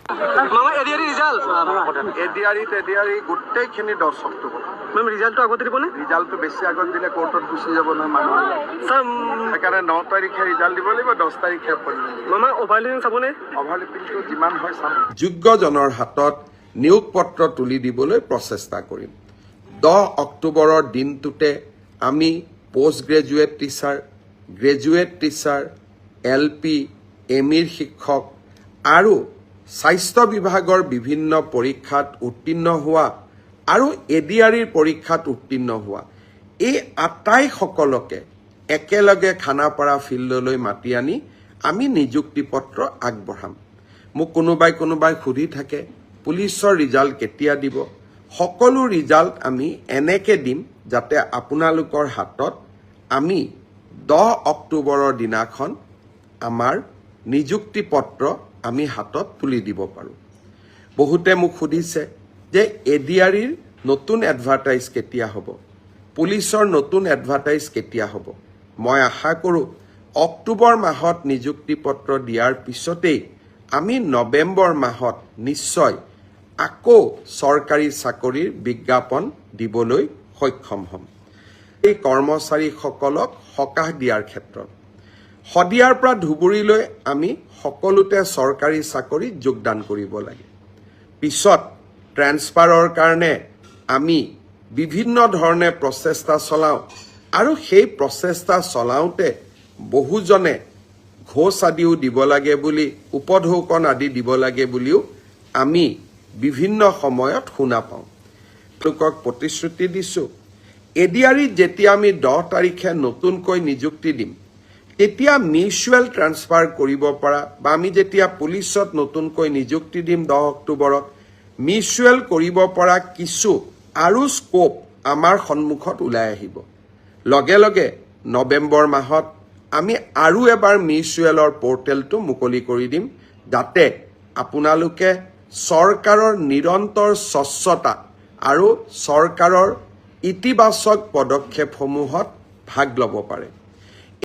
মামা ADR result ADR গোটেইখিনি 10 October. Ma'am ৰিজাল্টটো আগতে দিব নে? ৰিজাল্টটো বেছি আগত দিলে কোৰ্টত গুচি যাব নহয় মানুহ। স্যাৰ সেইকাৰণে 9 তাৰিখে ৰিজাল্ট দিব লাগিব, 10 তাৰিখে এপইণ্টমেণ্ট। মামা অভাৰলিং চাবনে? অভাৰলিপিংটো যিমান হয় চাম। যোগ্যজনৰ হাতত নিয়োগ পত্ৰ তুলি দিবলৈ প্ৰচেষ্টা কৰিম। 10 অক্টোবৰৰ দিনটোতে আমি post graduate teacher, graduate teacher, LP, ME শিক্ষক আৰু স্বাস্থ্য বিভাগৰ বিভিন্ন পৰীক্ষাত উত্তীৰ্ণ হোৱা আৰু এডিআৰিৰ পৰীক্ষাত উত্তীৰ্ণ হোৱা এই আটাইসকলকে একেলগে খানাপাৰা ফিল্ডলৈ মাতি আনি আমি নিযুক্তি পত্ৰ আগবঢ়াম। মোক কোনোবাই সুধি থাকে পুলিচৰ ৰিজাল্ট কেতিয়া দিব। সকলো ৰিজাল্ট আমি এনেকে দিম যাতে আপোনালোকৰ হাতত আমি 10 অক্টোবৰৰ দিনাখন আমাৰ নিযুক্তি পত্ৰ আমি হাতত তুলি দিব পাৰোঁ। বহুতে মোক সুধিছে যে এডিআৰিৰ নতুন এডভাৰটাইজ কেতিয়া হ'ব, পুলিচৰ নতুন এডভাৰটাইজ কেতিয়া হ'ব। মই আশা কৰোঁ অক্টোবৰ মাহত নিযুক্তি পত্ৰ দিয়াৰ পিছতেই আমি নৱেম্বৰ মাহত নিশ্চয় আকৌ চৰকাৰী চাকৰিৰ বিজ্ঞাপন দিবলৈ সক্ষম হ'ম। এই কৰ্মচাৰীসকলক সকাহ দিয়াৰ ক্ষেত্ৰত শদিয়াৰ পৰা ধুবুৰীলৈ আমি সকলোতে চৰকাৰী চাকৰিত যোগদান কৰিব লাগে। পিছত ট্ৰেন্সফাৰৰ কাৰণে আমি বিভিন্ন ধৰণে প্ৰচেষ্টা চলাওঁ আৰু সেই প্ৰচেষ্টা চলাওঁতে বহুজনে ঘোষ আদিও দিব লাগে বুলি, উপঢৌকন আদি দিব লাগে বুলিও আমি বিভিন্ন সময়ত শুনা পাওঁ। তেওঁলোকক প্ৰতিশ্ৰুতি দিছোঁ এডিআৰিত যেতিয়া আমি 10 তাৰিখে নতুনকৈ নিযুক্তি দিম তেতিয়া মিউচুৱেল ট্ৰান্সফাৰ কৰিব পৰা বা আমি যেতিয়া পুলিচত নতুনকৈ নিযুক্তি দিম 10 অক্টোবৰত মিউচুৱেল কৰিব পৰা কিছু আৰু স্কোপ আমাৰ সন্মুখত ওলাই আহিব। লগে লগে নৱেম্বৰ মাহত আমি আৰু এবাৰ মিউচুৱেলৰ পৰ্টেলটো মুকলি কৰি দিম যাতে আপোনালোকে চৰকাৰৰ নিৰন্তৰ স্বচ্ছতা আৰু চৰকাৰৰ ইতিবাচক পদক্ষেপসমূহত ভাগ ল'ব পাৰে।